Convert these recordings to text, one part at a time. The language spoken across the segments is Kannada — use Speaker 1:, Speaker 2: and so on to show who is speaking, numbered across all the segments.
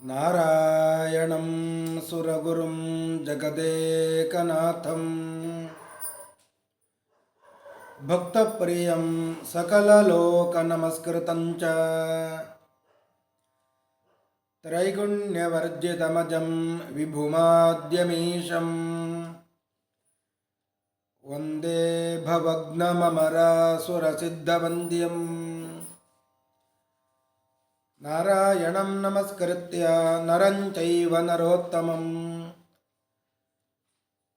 Speaker 1: ನಾರಾಯಣಂ ಸುರಗುರುಂ ಜಗದೇಕನಾಥಂ ಭಕ್ತಪ್ರಿಯಂ ಸಕಲಲೋಕನಮಸ್ಕೃತಂಚ ತ್ರೈಗುಣ್ಯವರ್ಜಿತಮಜಂ ವಿಭುಮಾದ್ಯಮೀಶಂ ವಂದೇ ಭವಗ್ನಮಮರಾಸುರಸಿದ್ಧವಂದ್ಯಂ ನಾರಾಯಣಂ ನಮಸ್ಕೃತ್ಯ ನರಂ ಚೈವ ನರೋತ್ತಮಂ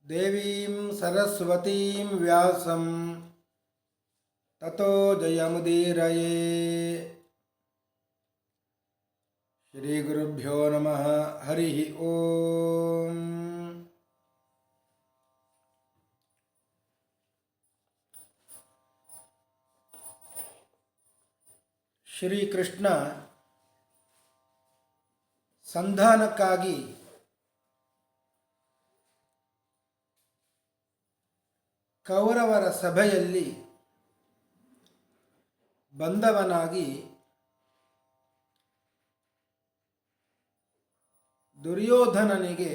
Speaker 1: ದೇವೀಂ ಸರಸ್ವತೀಂ ವ್ಯಾಸಂ ತತೋ ಜಯಮುದೀರಯೇ. ಶ್ರೀ ಗುರುಭ್ಯೋ ನಮಃ. ಹರಿ ಓಂ. ಶ್ರೀಕೃಷ್ಣ ಸಂಧಾನಕ್ಕಾಗಿ ಕೌರವರ ಸಭೆಯಲ್ಲಿ ಬಂದವನಾಗಿ ದುರ್ಯೋಧನನಿಗೆ,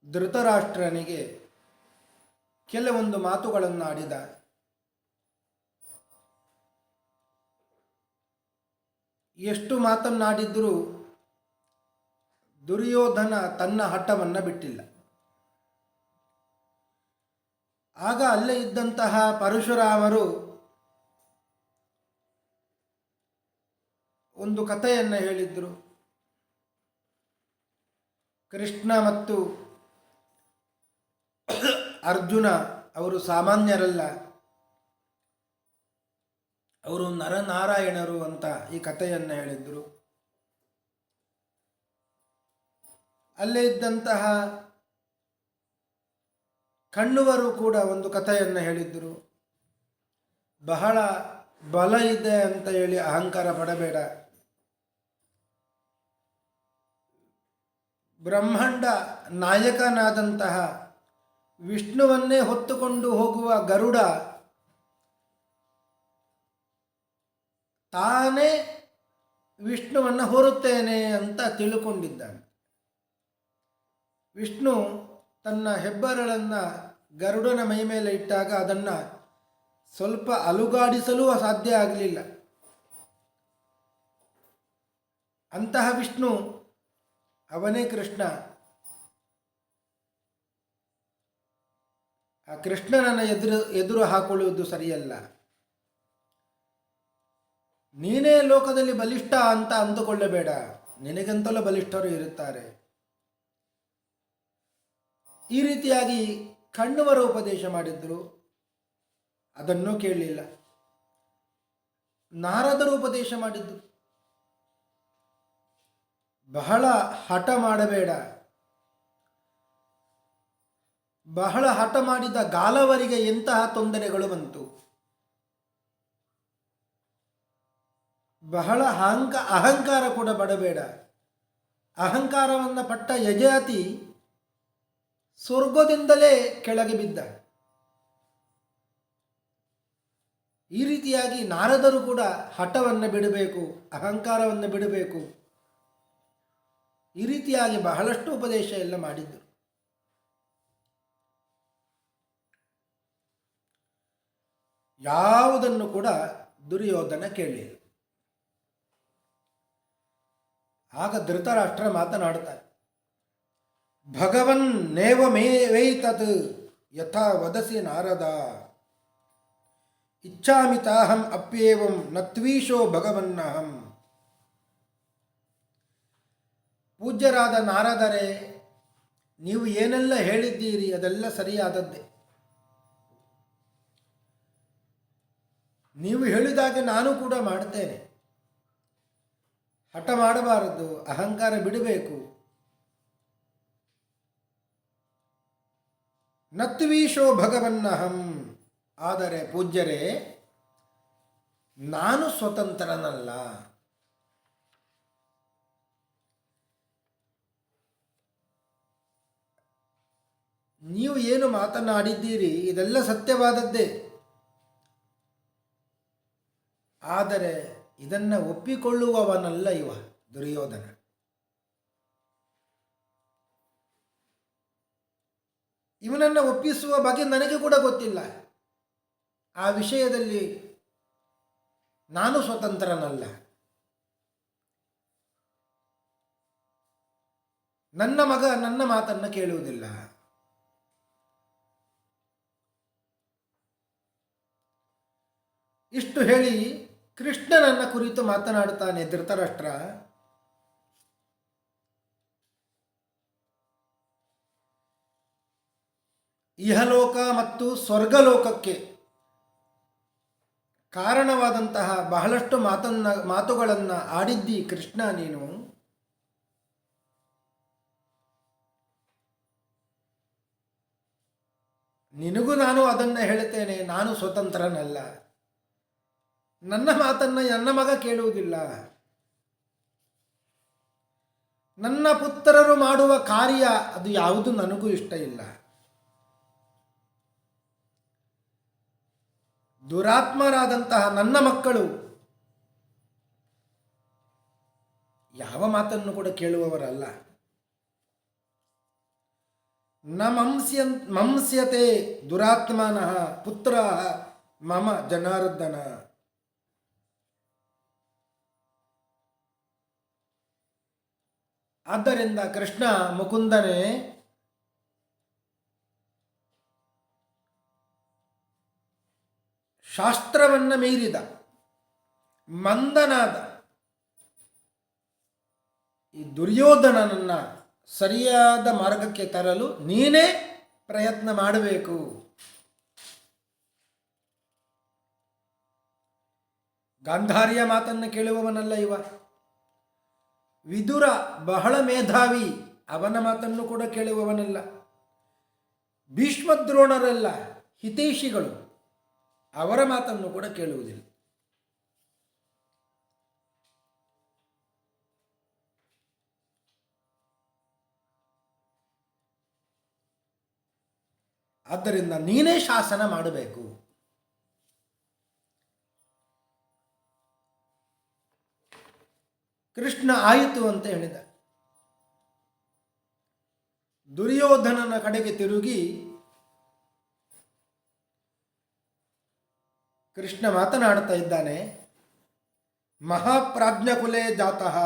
Speaker 1: ಧೃತರಾಷ್ಟ್ರನಿಗೆ ಕೆಲವೊಂದು ಮಾತುಗಳನ್ನಾಡಿದ. ಎಷ್ಟು ಮಾತನ್ನಾಡಿದ್ರೂ ದುರ್ಯೋಧನ ತನ್ನ ಹಠವನ್ನು ಬಿಟ್ಟಿಲ್ಲ. ಆಗ ಅಲ್ಲೇ ಇದ್ದಂತಹ ಪರಶುರಾಮರು ಒಂದು ಕಥೆಯನ್ನು ಹೇಳಿದ್ರು. ಕೃಷ್ಣ ಮತ್ತು ಅರ್ಜುನ ಅವರು ಸಾಮಾನ್ಯರಲ್ಲ, ಅವರು ನರನಾರಾಯಣರು ಅಂತ ಈ ಕಥೆಯನ್ನು ಹೇಳಿದ್ರು. ಅಲ್ಲೇ ಇದ್ದಂತಹ ಕಣ್ಣುವರು ಕೂಡ ಒಂದು ಕಥೆಯನ್ನು ಹೇಳಿದ್ರು. ಬಹಳ ಬಲ ಇದೆ ಅಂತ ಹೇಳಿ ಅಹಂಕಾರ ಪಡಬೇಡ, ಬ್ರಹ್ಮಾಂಡ ನಾಯಕನಾದಂತಹ ವಿಷ್ಣುವನ್ನೇ ಹೊತ್ತುಕೊಂಡು ಹೋಗುವ ಗರುಡ ತಾನೇ ವಿಷ್ಣುವನ್ನು ಹೊರುತ್ತೇನೆ ಅಂತ ತಿಳ್ಕೊಂಡಿದ್ದಾನೆ. ವಿಷ್ಣು ತನ್ನ ಹೆಬ್ಬರಳನ್ನು ಗರುಡನ ಮೈ ಮೇಲೆ ಇಟ್ಟಾಗ ಅದನ್ನು ಸ್ವಲ್ಪ ಅಲುಗಾಡಿಸಲೂ ಸಾಧ್ಯ ಆಗಲಿಲ್ಲ. ಅಂತಹ ವಿಷ್ಣು ಅವನೇ ಕೃಷ್ಣ. ಆ ಕೃಷ್ಣನನ್ನು ಎದುರು ಹಾಕೊಳ್ಳುವುದು ಸರಿಯಲ್ಲ. ನೀನೇ ಲೋಕದಲ್ಲಿ ಬಲಿಷ್ಠ ಅಂತ ಅಂದುಕೊಳ್ಳಬೇಡ, ನಿನಗಂತಲೂ ಬಲಿಷ್ಠರು ಇರುತ್ತಾರೆ. ಈ ರೀತಿಯಾಗಿ ಕಣ್ಣುವರ ಉಪದೇಶ ಮಾಡಿದ್ರು, ಅದನ್ನೂ ಕೇಳಲಿಲ್ಲ. ನಾರದರು ಉಪದೇಶ ಮಾಡಿದ್ರು, ಬಹಳ ಹಠ ಮಾಡಬೇಡ. ಬಹಳ ಹಠ ಮಾಡಿದ ಗಾಲವರಿಗೆ ಎಂತಹ ತೊಂದರೆಗಳು ಬಂತು. ಬಹಳ ಅಹಂಕಾರ ಕೂಡ ಪಡಬೇಡ. ಅಹಂಕಾರವನ್ನು ಪಟ್ಟ ಯಜಾತಿ ಸ್ವರ್ಗದಿಂದಲೇ ಕೆಳಗೆ ಬಿದ್ದ. ಈ ರೀತಿಯಾಗಿ ನಾರದರು ಕೂಡ ಹಠವನ್ನು ಬಿಡಬೇಕು, ಅಹಂಕಾರವನ್ನು ಬಿಡಬೇಕು. ಈ ರೀತಿಯಾಗಿ ಬಹಳಷ್ಟು ಉಪದೇಶ ಎಲ್ಲ ಮಾಡಿದ್ದರು. ಯಾವುದನ್ನು ಕೂಡ ದುರ್ಯೋಧನ ಕೇಳಲಿಲ್ಲ. ಆಗ ಧೃತರಾಷ್ಟ್ರ ಮಾತನಾಡುತ್ತಾರೆ. ಭಗವನ್ ನೇವಮೇವೈತತ್ ಯಥಾ ವದಸಿ ನಾರದ ಇಚ್ಛಾಮಿ ತಾಹಂ ಅಪ್ಯೇವಂ ನತ್ವೀಶೋ ಭಗವನ್ನಹಂ. ಪೂಜ್ಯರಾದ ನಾರದರೇ, ನೀವು ಏನೆಲ್ಲ ಹೇಳಿದ್ದೀರಿ ಅದೆಲ್ಲ ಸರಿಯಾದದ್ದೇ. ನೀವು ಹೇಳಿದಾಗೆ ನಾನು ಕೂಡ ಮಾಡ್ತೇನೆ. ಹಠ ಮಾಡಬಾರದು, ಅಹಂಕಾರ ಬಿಡಬೇಕು. ನತ್ವೀಶೋ ಭಗವನ್ನಹಂ. ಆದರೆ ಪೂಜ್ಯರೇ, ನಾನು ಸ್ವತಂತ್ರನಲ್ಲ. ನೀವು ಏನು ಮಾತನಾಡಿದ್ದೀರಿ ಇದೆಲ್ಲ ಸತ್ಯವಾದದ್ದೇ. ಆದರೆ ಇದನ್ನು ಒಪ್ಪಿಕೊಳ್ಳುವವನಲ್ಲ ಇವ ದುರ್ಯೋಧನ. ಇವನನ್ನು ಒಪ್ಪಿಸುವ ಬಗ್ಗೆ ನನಗೆ ಕೂಡ ಗೊತ್ತಿಲ್ಲ. ಆ ವಿಷಯದಲ್ಲಿ ನಾನು ಸ್ವತಂತ್ರನಲ್ಲ. ನನ್ನ ಮಗ ನನ್ನ ಮಾತನ್ನು ಕೇಳುವುದಿಲ್ಲ. ಇಷ್ಟು ಹೇಳಿ ಕೃಷ್ಣನನ್ನ ಕುರಿತು ಮಾತನಾಡುತ್ತಾನೆ ಧೃತರಾಷ್ಟ್ರ. ಇಹಲೋಕ ಮತ್ತು ಸ್ವರ್ಗಲೋಕಕ್ಕೆ ಕಾರಣವಾದಂತಹ ಬಹಳಷ್ಟು ಮಾತುಗಳನ್ನು ಆಡಿದ್ದಿ ಕೃಷ್ಣ ನೀನು. ನಿನಗೂ ನಾನು ಅದನ್ನು ಹೇಳುತ್ತೇನೆ, ನಾನು ಸ್ವತಂತ್ರನಲ್ಲ. ನನ್ನ ಮಾತನ್ನು ನನ್ನ ಮಗ ಕೇಳುವುದಿಲ್ಲ. ನನ್ನ ಪುತ್ರರು ಮಾಡುವ ಕಾರ್ಯ ಅದು ಯಾವುದು ನನಗೂ ಇಷ್ಟ ಇಲ್ಲ. ದುರಾತ್ಮರಾದಂತಹ ನನ್ನ ಮಕ್ಕಳು ಯಾವ ಮಾತನ್ನು ಕೂಡ ಕೇಳುವವರಲ್ಲ. ನ ಮಂಸ್ಯತೆ ದುರಾತ್ಮನಃ ಪುತ್ರ ಮಮ ಜನಾರ್ದನ. ಆದ್ದರಿಂದ ಕೃಷ್ಣ ಮುಕುಂದನೇ, ಶಾಸ್ತ್ರವನ್ನು ಮೀರಿದ ಮಂದನಾದ ಈ ದುರ್ಯೋಧನನನ್ನು ಸರಿಯಾದ ಮಾರ್ಗಕ್ಕೆ ತರಲು ನೀನೇ ಪ್ರಯತ್ನ ಮಾಡಬೇಕು. ಗಾಂಧಾರಿಯ ಮಾತನ್ನು ಕೇಳುವವನಲ್ಲ ಇವ. ವಿದುರ ಬಹಳ ಮೇಧಾವಿ, ಅವನ ಮಾತನ್ನು ಕೂಡ ಕೇಳುವವನಲ್ಲ. ಭೀಷ್ಮದ್ರೋಣರೆಲ್ಲ ಹಿತೈಷಿಗಳು, ಅವರ ಮಾತನ್ನು ಕೂಡ ಕೇಳುವುದಿಲ್ಲ. ಆದ್ದರಿಂದ ನೀನೇ ಶಾಸನ ಮಾಡಬೇಕು. ಕೃಷ್ಣ ಆಯಿತು ಅಂತ ಹೇಳಿದ. ದುರ್ಯೋಧನನ ಕಡೆಗೆ ತಿರುಗಿ ಕೃಷ್ಣ ಮಾತನಾಡ್ತಾ ಇದ್ದಾನೆ. ಮಹಾಪ್ರಾಜ್ಞಕುಲೇ ಜಾತಃ.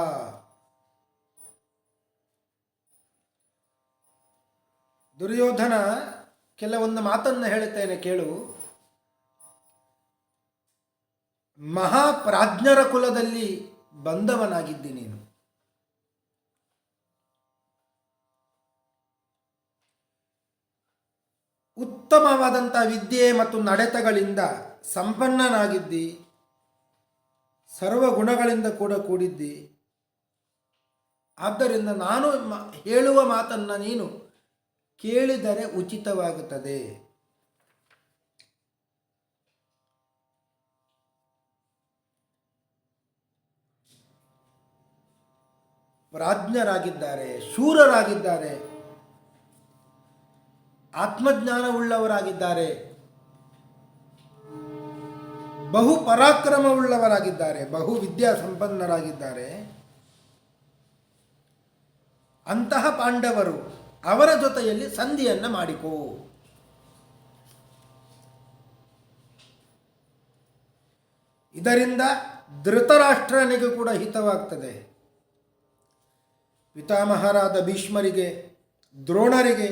Speaker 1: ದುರ್ಯೋಧನ ಕೆಲವೊಂದು ಮಾತನ್ನು ಹೇಳುತ್ತೇನೆ ಕೇಳು. ಮಹಾಪ್ರಾಜ್ಞರ ಕುಲದಲ್ಲಿ ಬಂದವನಾಗಿದ್ದಿ ನೀನು. ಉತ್ತಮವಾದಂಥ ವಿದ್ಯೆ ಮತ್ತು ನಡೆತಗಳಿಂದ ಸಂಪನ್ನನಾಗಿದ್ದಿ. ಸರ್ವ ಗುಣಗಳಿಂದ ಕೂಡ ಕೂಡಿದ್ದಿ. ಆದ್ದರಿಂದ ನಾನು ಹೇಳುವ ಮಾತನ್ನು ನೀನು ಕೇಳಿದರೆ ಉಚಿತವಾಗುತ್ತದೆ. ಪ್ರಾಜ್ಞರಾಗಿದ್ದಾರೆ, ಶೂರರಾಗಿದ್ದಾರೆ, ಆತ್ಮಜ್ಞಾನವುಳ್ಳವರಾಗಿದ್ದಾರೆ, ಬಹು ಪರಾಕ್ರಮವುಳ್ಳವರಾಗಿದ್ದಾರೆ, ಬಹು ವಿದ್ಯಾ ಸಂಪನ್ನರಾಗಿದ್ದಾರೆ. ಅಂತಹ ಪಾಂಡವರು, ಅವರ ಜೊತೆಯಲ್ಲಿ ಸಂಧಿಯನ್ನು ಮಾಡಿಕೋ. ಇದರಿಂದ ಧೃತರಾಷ್ಟ್ರನಿಗೂ ಕೂಡ ಹಿತವಾಗ್ತದೆ. ಪಿತಾಮಹರಾದ ಭೀಷ್ಮರಿಗೆ, ದ್ರೋಣರಿಗೆ,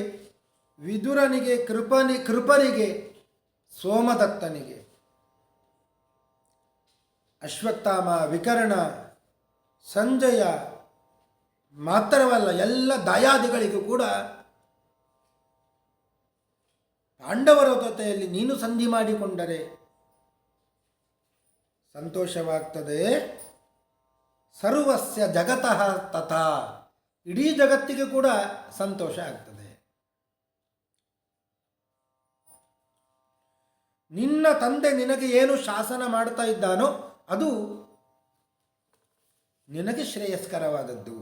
Speaker 1: ವಿದುರನಿಗೆ, ಕೃಪರಿಗೆ, ಸೋಮದತ್ತನಿಗೆ, ಅಶ್ವತ್ಥಾಮ, ವಿಕರ್ಣ, ಸಂಜಯ ಮಾತ್ರವಲ್ಲ, ಎಲ್ಲ ದಾಯಾದಿಗಳಿಗೂ ಕೂಡ ಪಾಂಡವರ ಜೊತೆಯಲ್ಲಿ ನೀನು ಸಂಧಿ ಮಾಡಿಕೊಂಡರೆ ಸಂತೋಷವಾಗ್ತದೆ. ಸರ್ವಸ್ಯ ಜಗತಃ ತಥಾ. ಇಡೀ ಜಗತ್ತಿಗೆ ಕೂಡ ಸಂತೋಷ ಆಗ್ತದೆ. ನಿನ್ನ ತಂದೆ ನಿನಗೆ ಏನು ಶಾಸನ ಮಾಡ್ತಾ ಇದ್ದಾನೋ ಅದು ನಿನಗೆ ಶ್ರೇಯಸ್ಕರವಾದದ್ದು.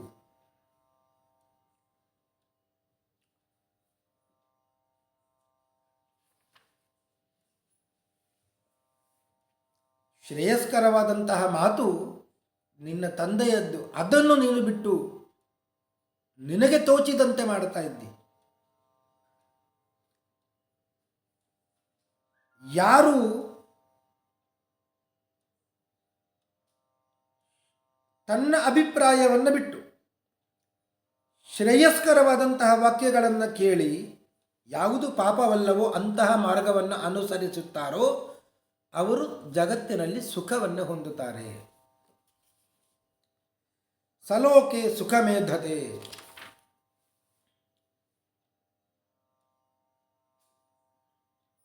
Speaker 1: ಶ್ರೇಯಸ್ಕರವಾದಂತಹ ಮಾತು ನಿನ್ನ ತಂದೆಯದ್ದು. ಅದನ್ನು ನೀನು ಬಿಟ್ಟು ನಿನಗೆ ತೋಚಿದಂತೆ ಮಾಡ್ತಾ ಇದ್ದಿ. ಯಾರು ತನ್ನ ಅಭಿಪ್ರಾಯವನ್ನು ಬಿಟ್ಟು ಶ್ರೇಯಸ್ಕರವಾದಂತಹ ವಾಕ್ಯಗಳನ್ನು ಕೇಳಿ ಯಾವುದು ಪಾಪವಲ್ಲವೋ ಅಂತಹ ಮಾರ್ಗವನ್ನು ಅನುಸರಿಸುತ್ತಾರೋ ಅವರು ಜಗತ್ತಿನಲ್ಲಿ ಸುಖವನ್ನು ಹೊಂದುತ್ತಾರೆ. ಸಲೋಕೆ ಸುಖಮೇಧತೆ.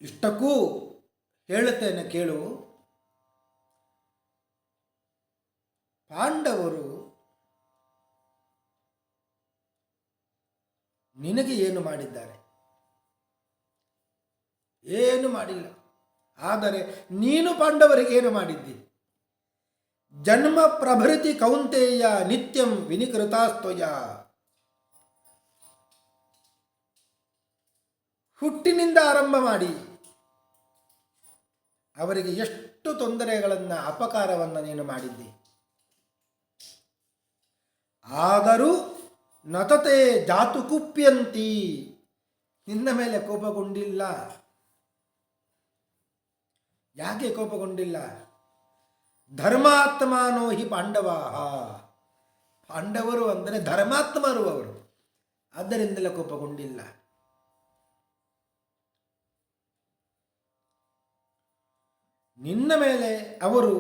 Speaker 1: ಇಷ್ಟಕ್ಕೂ ಹೇಳುತ್ತೇನೆ ಕೇಳು. ಪಾಂಡವರು ನಿನಗೆ ಏನು ಮಾಡಿದ್ದಾರೆ? ಏನು ಮಾಡಿಲ್ಲ. ಆದರೆ ನೀನು ಪಾಂಡವರಿಗೆ ಏನು ಮಾಡಿದ್ದಿ? ಜನ್ಮ ಪ್ರಭೃತಿ ಕೌಂತೆಯ ನಿತ್ಯಂ ವಿನಿಕೃತಾಸ್ತೋಯ. ಹುಟ್ಟಿನಿಂದ ಆರಂಭ ಮಾಡಿ ಅವರಿಗೆ ಎಷ್ಟು ತೊಂದರೆಗಳನ್ನು ಅಪಕಾರವನ್ನು ನೀನು ಮಾಡಿದ್ದಿ. ಆದರೂ ನತತೆ ಜಾತು ಕುಪ್ಯಂತಿ, ನಿನ್ನ ಮೇಲೆ ಕೋಪಗೊಂಡಿಲ್ಲ. ಯಾಕೆ ಕೋಪಗೊಂಡಿಲ್ಲ? ಧರ್ಮಾತ್ಮಾನೋ ಹಿ ಪಾಂಡವಾಹ. ಪಾಂಡವರು ಅಂದರೆ ಧರ್ಮಾತ್ಮರು ಅವರು, ಆದ್ದರಿಂದಲೇ ಕೋಪಗೊಂಡಿಲ್ಲ. ನಿನ್ನ ಮೇಲೆ ಅವರು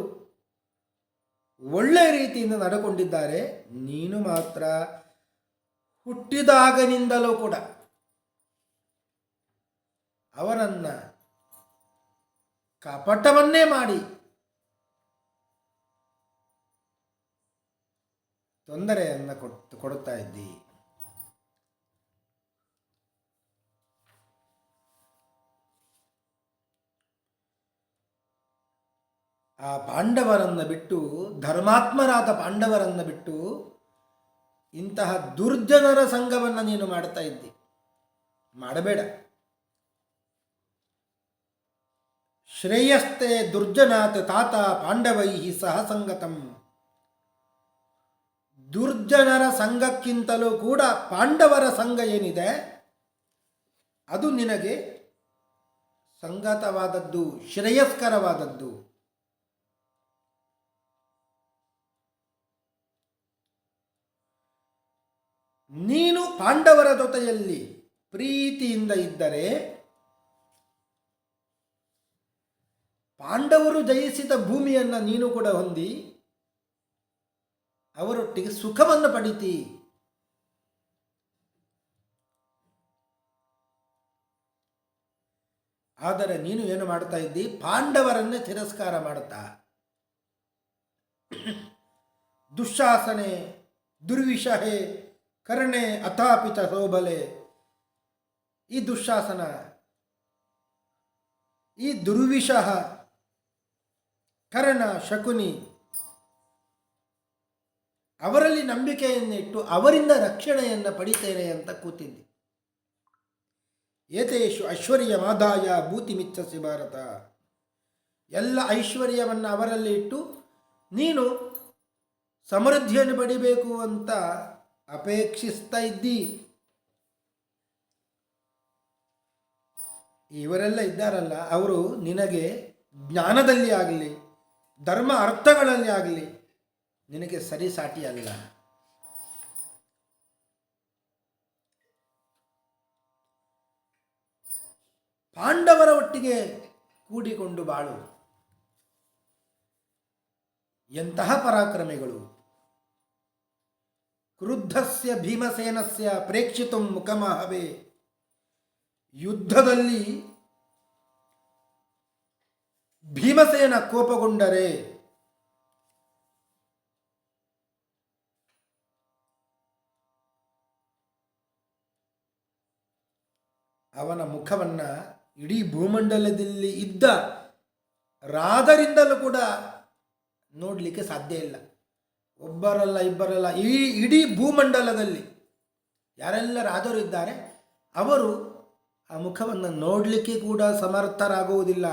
Speaker 1: ಒಳ್ಳೆಯ ರೀತಿಯಿಂದ ನಡ್ಕೊಂಡಿದ್ದಾರೆ. ನೀನು ಮಾತ್ರ ಹುಟ್ಟಿದಾಗನಿಂದಲೂ ಕೂಡ ಅವರನ್ನು ಕಪಟವನ್ನೇ ಮಾಡಿ ತೊಂದರೆಯನ್ನು ಕೊಡುತ್ತಾ ಇದ್ದಿ. ಆ ಪಾಂಡವರನ್ನು ಬಿಟ್ಟು, ಧರ್ಮಾತ್ಮರಾದ ಪಾಂಡವರನ್ನು ಬಿಟ್ಟು ಇಂತಹ ದುರ್ಜನರ ಸಂಘವನ್ನು ನೀನು ಮಾಡ್ತಾ ಇದ್ದಿ. ಮಾಡಬೇಡ. ಶ್ರೇಯಸ್ತೆ ದುರ್ಜನಾತ್ ತಾತ ಪಾಂಡವೈ ಸಹ ಸಂಗತಂ. ದುರ್ಜನರ ಸಂಘಕ್ಕಿಂತಲೂ ಕೂಡ ಪಾಂಡವರ ಸಂಘ ಏನಿದೆ ಅದು ನಿನಗೆ ಸಂಗತವಾದದ್ದು, ಶ್ರೇಯಸ್ಕರವಾದದ್ದು. ನೀನು ಪಾಂಡವರ ಜೊತೆಯಲ್ಲಿ ಪ್ರೀತಿಯಿಂದ ಇದ್ದರೆ ಪಾಂಡವರು ಜಯಿಸಿದ ಭೂಮಿಯನ್ನು ನೀನು ಕೂಡ ಹೊಂದಿ ಅವರೊಟ್ಟಿಗೆ ಸುಖವನ್ನು ಪಡಿತಿ. ಆದರೆ ನೀನು ಏನು ಮಾಡ್ತಾ ಇದ್ದಿ? ಪಾಂಡವರನ್ನೇ ತಿರಸ್ಕಾರ ಮಾಡುತ್ತಾ ದುಶ್ಶಾಸನೆ ದುರ್ವಿಷಹೆ ಕರ್ಣೆ ಅಥಾಪಿತ ಸೋಬಲೆ. ಈ ದುಶ್ಶಾಸನ, ಈ ದುರ್ವಿಷಹ, ಕರ್ಣ, ಶಕುನಿ ಅವರಲ್ಲಿ ನಂಬಿಕೆಯನ್ನಿಟ್ಟು ಅವರಿಂದ ರಕ್ಷಣೆಯನ್ನು ಪಡಿತೇನೆ ಅಂತ ಕೂತಿದ್ದೆ. ಏತೇಷು ಐಶ್ವರ್ಯಮಾದಾಯ ಭೂತಿಮಿಚ್ಛಸಿ ಭಾರತ. ಎಲ್ಲ ಐಶ್ವರ್ಯವನ್ನು ಅವರಲ್ಲಿ ಇಟ್ಟು ನೀನು ಸಮೃದ್ಧಿಯನ್ನು ಪಡಿಬೇಕು ಅಂತ ಅಪೇಕ್ಷಿಸ್ತಾ ಇದ್ದಿ. ಇವರೆಲ್ಲ ಇದ್ದಾರಲ್ಲ, ಅವರು ನಿನಗೆ ಜ್ಞಾನದಲ್ಲಿ ಆಗಲಿ ಧರ್ಮ ಅರ್ಥಗಳಲ್ಲಿ ಆಗಲಿ ನಿನಗೆ ಸರಿಸಾಟಿ ಅಲ್ಲ. ಪಾಂಡವರ ಒಟ್ಟಿಗೆ ಕೂಡಿಕೊಂಡು ಬಾಳು. ಎಂತಹ ಪರಾಕ್ರಮಿಗಳು! ಕ್ರುದ್ಧಸ್ಯ ಭೀಮಸೇನಸ್ಯ ಪ್ರೇಕ್ಷಿತು ಮುಖಮಹವೇ. ಯುದ್ಧದಲ್ಲಿ ಭೀಮಸೇನ ಕೋಪಗೊಂಡರೆ ಅವನ ಮುಖವನ್ನು ಇಡೀ ಭೂಮಂಡಲದಲ್ಲಿ ಇದ್ದ ರಾಜರಿಂದಲೂ ಕೂಡ ನೋಡಲಿಕ್ಕೆ ಸಾಧ್ಯ ಇಲ್ಲ. ಒಬ್ಬರಲ್ಲ ಇಬ್ಬರಲ್ಲ, ಇಡೀ ಭೂಮಂಡಲದಲ್ಲಿ ಯಾರೆಲ್ಲ ರಾಜರು ಇದ್ದಾರೆ ಅವರು ಆ ಮುಖವನ್ನು ನೋಡಲಿಕ್ಕೆ ಕೂಡ ಸಮರ್ಥರಾಗುವುದಿಲ್ಲ.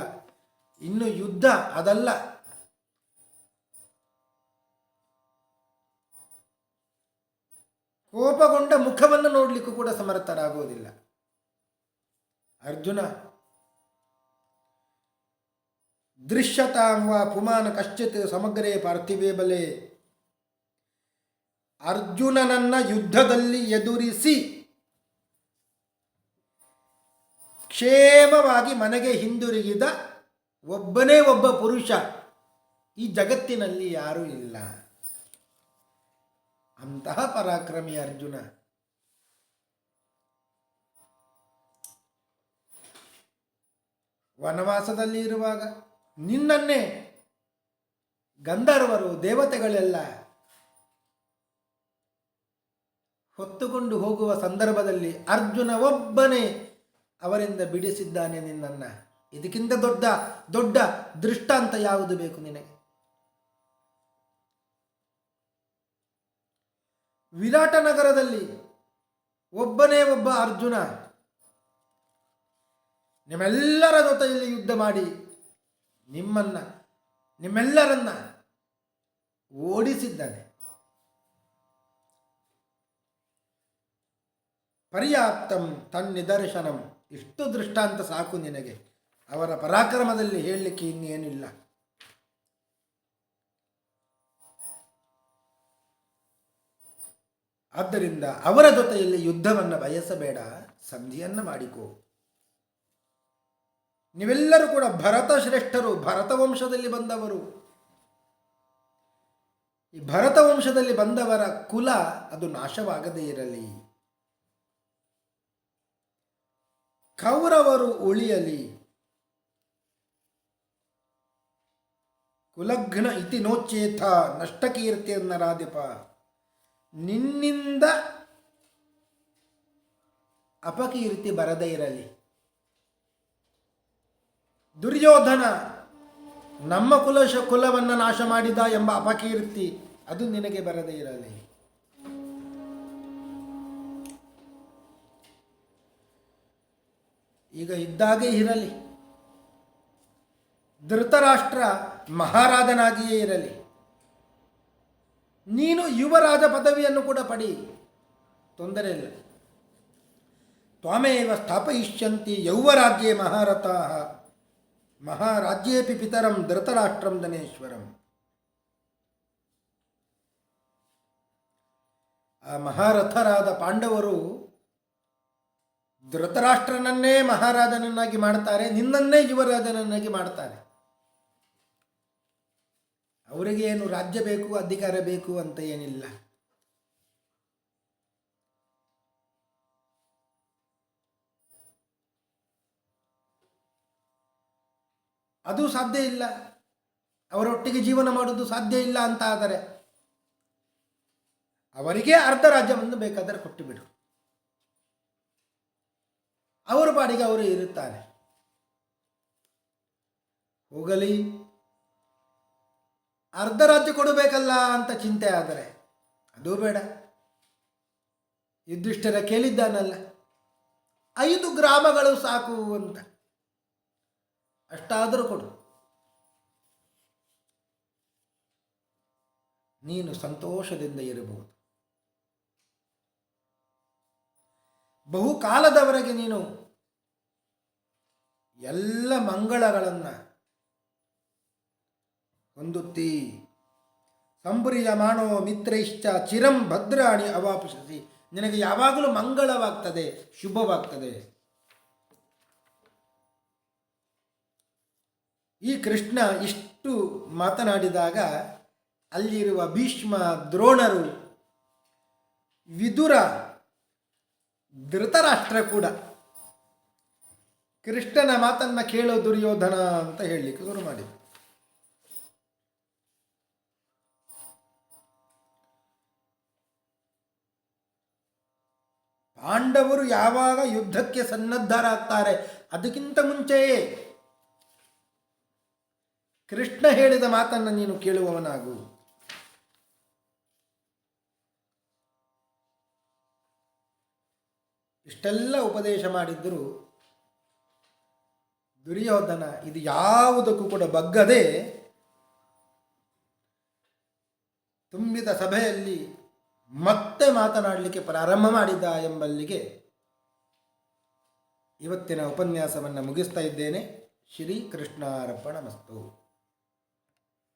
Speaker 1: ಇನ್ನು ಯುದ್ಧ ಅದಲ್ಲ. ಕೋಪಗೊಂಡ ಮುಖವನ್ನು ನೋಡಲಿಕ್ಕೂ ಕೂಡ ಸಮರ್ಥರಾಗುವುದಿಲ್ಲ. ಅರ್ಜುನ, ದೃಶ್ಯತಾಂ ವಾ ಪುಮಾನ್ ಕಶ್ಚಿತ್ ಸಮಗ್ರೇ ಪಾರ್ಥಿವೇ ಬಲೆ. ಅರ್ಜುನನನ್ನ ಯುದ್ಧದಲ್ಲಿ ಎದುರಿಸಿ ಕ್ಷೇಮವಾಗಿ ಮನೆಗೆ ಹಿಂದಿರುಗಿದ ಒಬ್ಬನೇ ಒಬ್ಬ ಪುರುಷ ಈ ಜಗತ್ತಿನಲ್ಲಿ ಯಾರೂ ಇಲ್ಲ. ಅಂತಹ ಪರಾಕ್ರಮಿ ಅರ್ಜುನ. ವನವಾಸದಲ್ಲಿ ಇರುವಾಗ ನಿನ್ನನ್ನೇ ಗಂಧರ್ವರು ದೇವತೆಗಳೆಲ್ಲ ಹೊತ್ತುಕೊಂಡು ಹೋಗುವ ಸಂದರ್ಭದಲ್ಲಿ ಅರ್ಜುನ ಒಬ್ಬನೇ ಅವರಿಂದ ಬಿಡಿಸಿದ್ದಾನೆ ನಿನ್ನನ್ನು. ಇದಕ್ಕಿಂತ ದೊಡ್ಡ ದೊಡ್ಡ ದೃಷ್ಟಾಂತ ಯಾವುದು ಬೇಕು ನಿನಗೆ? ವಿರಾಟ ನಗರದಲ್ಲಿ ಒಬ್ಬನೇ ಒಬ್ಬ ಅರ್ಜುನ ನಿಮ್ಮೆಲ್ಲರ ಜೊತೆಯಲ್ಲಿ ಯುದ್ಧ ಮಾಡಿ ನಿಮ್ಮೆಲ್ಲರನ್ನ ಓಡಿಸಿದ್ದಾನೆ. ಪರ್ಯಾಪ್ತಂ ತನ್ನಿದರ್ಶನಂ. ಇಷ್ಟು ದೃಷ್ಟಾಂತ ಸಾಕು ನಿನಗೆ. ಅವರ ಪರಾಕ್ರಮದಲ್ಲಿ ಹೇಳಲಿಕ್ಕೆ ಇನ್ನೇನಿಲ್ಲ. ಆದ್ದರಿಂದ ಅವರ ಜೊತೆಯಲ್ಲಿ ಯುದ್ಧವನ್ನು ಬಯಸಬೇಡ, ಸಂಧಿಯನ್ನು ಮಾಡಿಕೋ. ನೀವೆಲ್ಲರೂ ಕೂಡ ಭರತ ಶ್ರೇಷ್ಠರು, ಭರತ ವಂಶದಲ್ಲಿ ಬಂದವರು. ಈ ಭರತ ವಂಶದಲ್ಲಿ ಬಂದವರ ಕುಲ ಅದು ನಾಶವಾಗದೇ ಇರಲಿ, ಕೌರವರು ಉಳಿಯಲಿ. ಕುಲಘ್ನ ಇತಿ ನೋಚೇತ ನಷ್ಟಕೀರ್ತಿಯನ್ನ ರಾಧಿಪ. ನಿನ್ನಿಂದ ಅಪಕೀರ್ತಿ ಬರದೇ ಇರಲಿ. ದುರ್ಯೋಧನ ನಮ್ಮ ಕುಲವನ್ನು ನಾಶ ಮಾಡಿದ ಎಂಬ ಅಪಕೀರ್ತಿ ಅದು ನಿನಗೆ ಬರದೇ ಇರಲಿ. ಈಗ ಇದ್ದಾಗೆ ಇರಲಿ. ಧೃತರಾಷ್ಟ್ರ ಮಹಾರಾಜನಾಗಿಯೇ ಇರಲಿ. ನೀನು ಯುವರಾಜ ಪದವಿಯನ್ನು ಕೂಡ ಪಡಿ, ತೊಂದರೆ ಇಲ್ಲ. ತ್ವಮೇವ ಸ್ಥಾಪಯಿಷ್ಯಂತಿ ಯೌವರಾಜ್ಯೇ ಮಹಾರಥಾಃ ಮಹಾರಾಜ್ಯೇಪಿ ಪಿತರಂ ಧೃತರಾಷ್ಟ್ರಂ ಧನೇಶ್ವರಂ. ಆ ಮಹಾರಥರಾದ ಪಾಂಡವರು ಧೃತರಾಷ್ಟ್ರನನ್ನೇ ಮಹಾರಾಜನನ್ನಾಗಿ ಮಾಡ್ತಾರೆ, ನಿನ್ನನ್ನೇ ಯುವರಾಜನನ್ನಾಗಿ ಮಾಡ್ತಾರೆ. ಅವರಿಗೆ ಏನು ರಾಜ್ಯ ಬೇಕು, ಅಧಿಕಾರ ಬೇಕು ಅಂತ ಏನಿಲ್ಲ. ಅದು ಸಾಧ್ಯ ಇಲ್ಲ, ಅವರೊಟ್ಟಿಗೆ ಜೀವನ ಮಾಡೋದು ಸಾಧ್ಯ ಇಲ್ಲ ಅಂತ ಆದರೆ ಅವರಿಗೆ ಅರ್ಧ ರಾಜ್ಯವನ್ನು ಬೇಕಾದರೆ ಕೊಟ್ಟು ಬಿಡು, ಅವರ ಪಾಡಿಗೆ ಅವರು ಇರುತ್ತಾರೆ. ಹೋಗಲಿ, ಅರ್ಧ ರಾಜ್ಯ ಕೊಡಬೇಕಲ್ಲ ಅಂತ ಚಿಂತೆ ಆದರೆ ಅದು ಬೇಡ. ಯುಧಿಷ್ಠಿರ ಕೇಳಿದ್ದಾನಲ್ಲ, 5 ಗ್ರಾಮಗಳು ಸಾಕು ಅಂತ, ಅಷ್ಟಾದರೂ ಕೊಡು, ನೀನು ಸಂತೋಷದಿಂದ ಇರಬಹುದು. ಬಹುಕಾಲದವರೆಗೆ ನೀನು ಎಲ್ಲ ಮಂಗಳಗಳನ್ನು ಹೊಂದುತ್ತಿ. ಸಂಭ್ರಿಯಮಾಣೋ ಮಿತ್ರೈಶ್ಚ ಚಿರಂ ಭದ್ರಾಣಿ ಅವಾಪಿಸಿ. ನಿನಗೆ ಯಾವಾಗಲೂ ಮಂಗಳವಾಗ್ತದೆ, ಶುಭವಾಗ್ತದೆ. ಈ ಕೃಷ್ಣ ಇಷ್ಟು ಮಾತನಾಡಿದಾಗ ಅಲ್ಲಿರುವ ಭೀಷ್ಮ, ದ್ರೋಣರು, ವಿದುರ, ಧೃತರಾಷ್ಟ್ರ ಕೂಡ ಕೃಷ್ಣನ ಮಾತನ್ನ ಕೇಳೋ ದುರ್ಯೋಧನ ಅಂತ ಹೇಳಲಿಕ್ಕೆ ಶುರು ಮಾಡಿದರು. ಪಾಂಡವರು ಯಾವಾಗ ಯುದ್ಧಕ್ಕೆ ಸನ್ನದ್ಧರಾಗ್ತಾರೆ ಅದಕ್ಕಿಂತ ಮುಂಚೆಯೇ ಕೃಷ್ಣ ಹೇಳಿದ ಮಾತನ್ನು ನೀನು ಕೇಳುವವನಾಗು. ಇಷ್ಟೆಲ್ಲ ಉಪದೇಶ ಮಾಡಿದ್ದರೂ ದುರ್ಯೋಧನ ಇದು ಯಾವುದಕ್ಕೂ ಕೂಡ ಬಗ್ಗದೆ ತುಂಬಿದ ಸಭೆಯಲ್ಲಿ ಮತ್ತೆ ಮಾತನಾಡಲಿಕ್ಕೆ ಪ್ರಾರಂಭ ಮಾಡಿದ ಎಂಬಲ್ಲಿಗೆ ಇವತ್ತಿನ ಉಪನ್ಯಾಸವನ್ನು ಮುಗಿಸ್ತಾ ಇದ್ದೇನೆ. ಶ್ರೀಕೃಷ್ಣಾರ್ಪಣಮಸ್ತು.